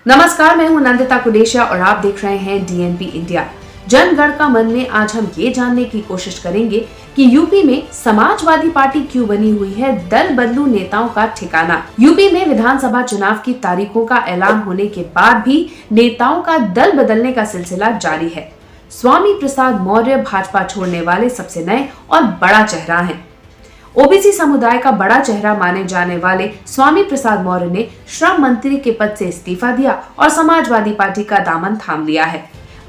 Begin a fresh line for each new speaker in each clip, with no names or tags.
नमस्कार, मैं हूं नंदिता कुलेशिया और आप देख रहे हैं डीएनपी इंडिया। जनगण का मन में आज हम ये जानने की कोशिश करेंगे कि यूपी में समाजवादी पार्टी क्यों बनी हुई है दल बदलू नेताओं का ठिकाना। यूपी में विधानसभा चुनाव की तारीखों का ऐलान होने के बाद भी नेताओं का दल बदलने का सिलसिला जारी है। स्वामी प्रसाद मौर्य भाजपा छोड़ने वाले सबसे नए और बड़ा चेहरा हैं। ओबीसी समुदाय का बड़ा चेहरा माने जाने वाले स्वामी प्रसाद मौर्य ने श्रम मंत्री के पद से इस्तीफा दिया और समाजवादी पार्टी का दामन थाम लिया है।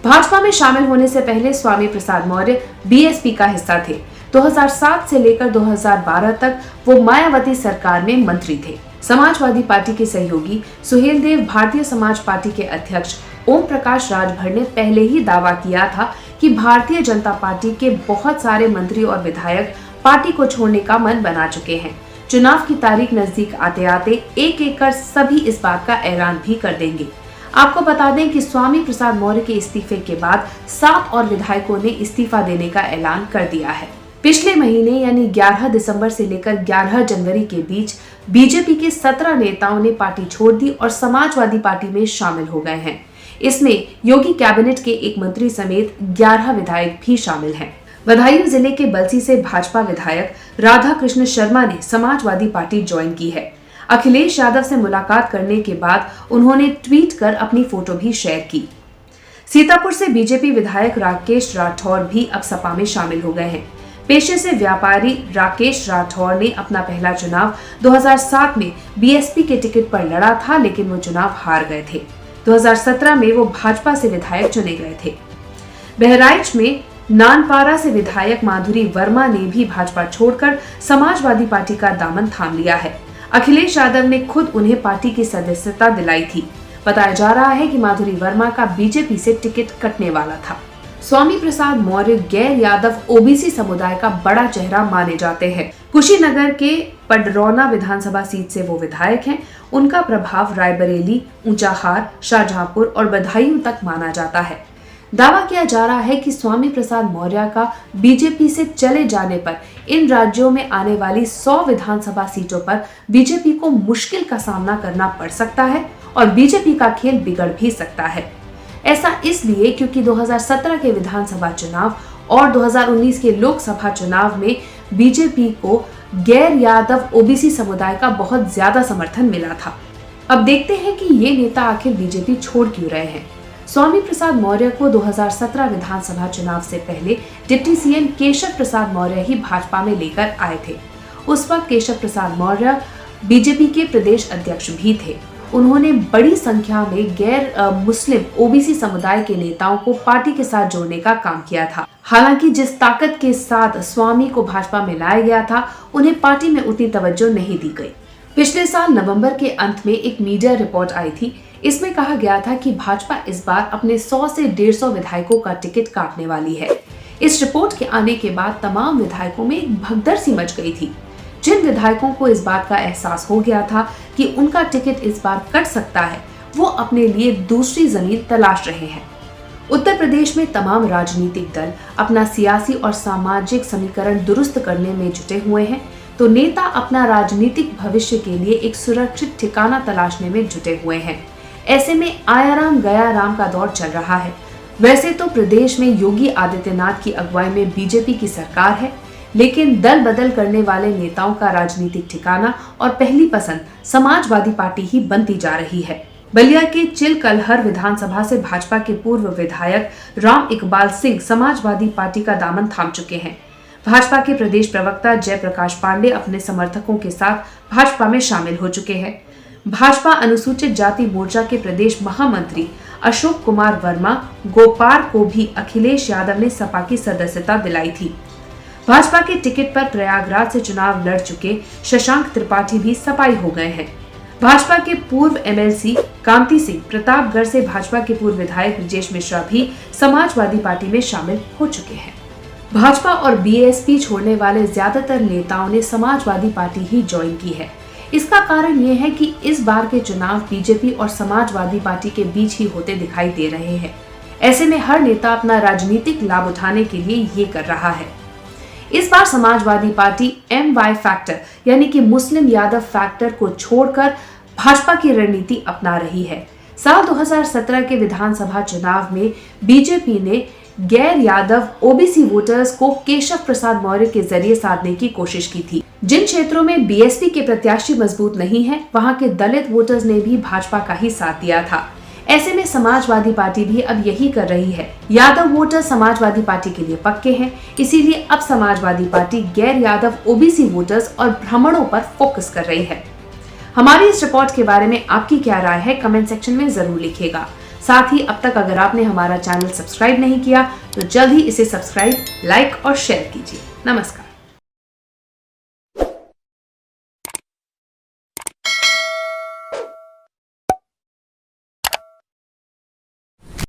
भाजपा में शामिल होने से पहले स्वामी प्रसाद मौर्य बीएसपी का हिस्सा थे। 2007 से लेकर 2012 तक वो मायावती सरकार में मंत्री थे। समाजवादी पार्टी के सहयोगी सुहेलदेव भारतीय समाज पार्टी के अध्यक्ष ओम प्रकाश राजभर ने पहले ही दावा किया था कि भारतीय जनता पार्टी के बहुत सारे मंत्री और विधायक पार्टी को छोड़ने का मन बना चुके हैं। चुनाव की तारीख नजदीक आते आते एक एक कर सभी इस बात का ऐलान भी कर देंगे। आपको बता दें कि स्वामी प्रसाद मौर्य के इस्तीफे के बाद 7 और विधायकों ने इस्तीफा देने का ऐलान कर दिया है। पिछले महीने यानी 11 दिसंबर से लेकर 11 जनवरी के बीच बीजेपी के 17 नेताओं ने पार्टी छोड़ दी और समाजवादी पार्टी में शामिल हो गए हैं। इसमें योगी कैबिनेट के एक मंत्री समेत 11 विधायक भी शामिल हैं। बदायूं जिले के बलसी से भाजपा विधायक राधा कृष्ण शर्मा ने समाजवादी पार्टी ज्वाइन की है। अखिलेश यादव से मुलाकात करने के बाद उन्होंने ट्वीट कर अपनी फोटो भी शेयर की। सीतापुर से बीजेपी विधायक राकेश राठौर भी अब सपा में शामिल हो गए हैं। पेशे से व्यापारी राकेश राठौर ने अपना पहला चुनाव 2007 में बीएसपी के टिकट पर लड़ा था, लेकिन वो चुनाव हार गए थे। 2017 में वो भाजपा से विधायक चुने गए थे। बहराइच में नानपारा से विधायक माधुरी वर्मा ने भी भाजपा छोड़कर समाजवादी पार्टी का दामन थाम लिया है। अखिलेश यादव ने खुद उन्हें पार्टी की सदस्यता दिलाई थी। बताया जा रहा है कि माधुरी वर्मा का बीजेपी से टिकट कटने वाला था। स्वामी प्रसाद मौर्य गैर यादव ओबीसी समुदाय का बड़ा चेहरा माने जाते हैं। कुशीनगर के पडरौना विधानसभा सीट से वो विधायक हैं। उनका प्रभाव रायबरेली, ऊंचाहार, शाहजहांपुर और बदायूं तक माना जाता है। दावा किया जा रहा है कि स्वामी प्रसाद मौर्य का बीजेपी से चले जाने पर इन राज्यों में आने वाली 100 विधानसभा सीटों पर बीजेपी को मुश्किल का सामना करना पड़ सकता है और बीजेपी का खेल बिगड़ भी सकता है। ऐसा इसलिए क्योंकि 2017 के विधानसभा चुनाव और 2019 के लोकसभा चुनाव में बीजेपी को गैर यादव ओबीसी समुदाय का बहुत ज्यादा समर्थन मिला था। अब देखते हैं कि ये नेता आखिर बीजेपी छोड़ क्यों रहे हैं। स्वामी प्रसाद मौर्य को 2017 विधानसभा चुनाव से पहले डिप्टी सीएम केशव प्रसाद मौर्य ही भाजपा में लेकर आए थे। उस वक्त केशव प्रसाद मौर्य बीजेपी के प्रदेश अध्यक्ष भी थे। उन्होंने बड़ी संख्या में गैर मुस्लिम ओबीसी समुदाय के नेताओं को पार्टी के साथ जोड़ने का काम किया था। हालांकि जिस ताकत के साथ स्वामी को भाजपा में लाया गया था, उन्हें पार्टी में उतनी तवज्जो नहीं दी गई। पिछले साल नवंबर के अंत में एक मीडिया रिपोर्ट आई थी। इसमें कहा गया था कि भाजपा इस बार अपने 100 से 150 विधायकों का टिकट काटने वाली है। इस रिपोर्ट के आने के बाद तमाम विधायकों में एक भगदड़ सी मच गई थी। जिन विधायकों को इस बात का एहसास हो गया था कि उनका टिकट इस बार कट सकता है, वो अपने लिए दूसरी जमीन तलाश रहे हैं। उत्तर प्रदेश में तमाम राजनीतिक दल अपना सियासी और सामाजिक समीकरण दुरुस्त करने में जुटे हुए हैं, तो नेता अपना राजनीतिक भविष्य के लिए एक सुरक्षित ठिकाना तलाशने में जुटे हुए हैं। ऐसे में आया राम गया राम का दौर चल रहा है। वैसे तो प्रदेश में योगी आदित्यनाथ की अगुवाई में बीजेपी की सरकार है, लेकिन दल बदल करने वाले नेताओं का राजनीतिक ठिकाना और पहली पसंद समाजवादी पार्टी ही बनती जा रही है। बलिया के चिलकलहर विधानसभा से भाजपा के पूर्व विधायक राम इकबाल सिंह समाजवादी पार्टी का दामन थाम चुके हैं। भाजपा के प्रदेश प्रवक्ता जयप्रकाश पांडे अपने समर्थकों के साथ भाजपा में शामिल हो चुके हैं। भाजपा अनुसूचित जाति मोर्चा के प्रदेश महामंत्री अशोक कुमार वर्मा गोपार को भी अखिलेश यादव ने सपा की सदस्यता दिलाई थी। भाजपा के टिकट पर प्रयागराज से चुनाव लड़ चुके शशांक त्रिपाठी भी सपाई हो गए हैं। भाजपा के पूर्व एमएलसी कांति सिंह प्रतापगढ़ से भाजपा के पूर्व विधायक ब्रजेश मिश्रा भी समाजवादी पार्टी में शामिल हो चुके हैं। भाजपा और बीएसपी छोड़ने वाले ज्यादातर नेताओं ने समाजवादी पार्टी ही ज्वाइन की है। इसका कारण ये है कि इस बार के चुनाव बीजेपी और समाजवादी पार्टी के बीच ही होते दिखाई दे रहे हैं। ऐसे में हर नेता अपना राजनीतिक लाभ उठाने के लिए ये कर रहा है। इस बार समाजवादी पार्टी MY फैक्टर यानी कि मुस्लिम यादव फैक्टर को छोड़कर भाजपा की रणनीति अपना रही है। साल 2017 के विधानसभा चुनाव में बीजेपी ने गैर यादव ओबीसी वोटर्स को केशव प्रसाद मौर्य के जरिए साधने की कोशिश की थी। जिन क्षेत्रों में बीएसपी के प्रत्याशी मजबूत नहीं है, वहां के दलित वोटर्स ने भी भाजपा का ही साथ दिया था। ऐसे में समाजवादी पार्टी भी अब यही कर रही है। यादव वोटर समाजवादी पार्टी के लिए पक्के हैं, इसीलिए अब समाजवादी पार्टी गैर यादव ओबीसी वोटर्स और ब्राह्मणों पर फोकस कर रही है। हमारी इस रिपोर्ट के बारे में आपकी क्या राय है, कमेंट सेक्शन में जरूर लिखिएगा। साथ ही अब तक अगर आपने हमारा चैनल सब्सक्राइब नहीं किया तो जल्द ही इसे सब्सक्राइब, लाइक और शेयर कीजिए। नमस्कार।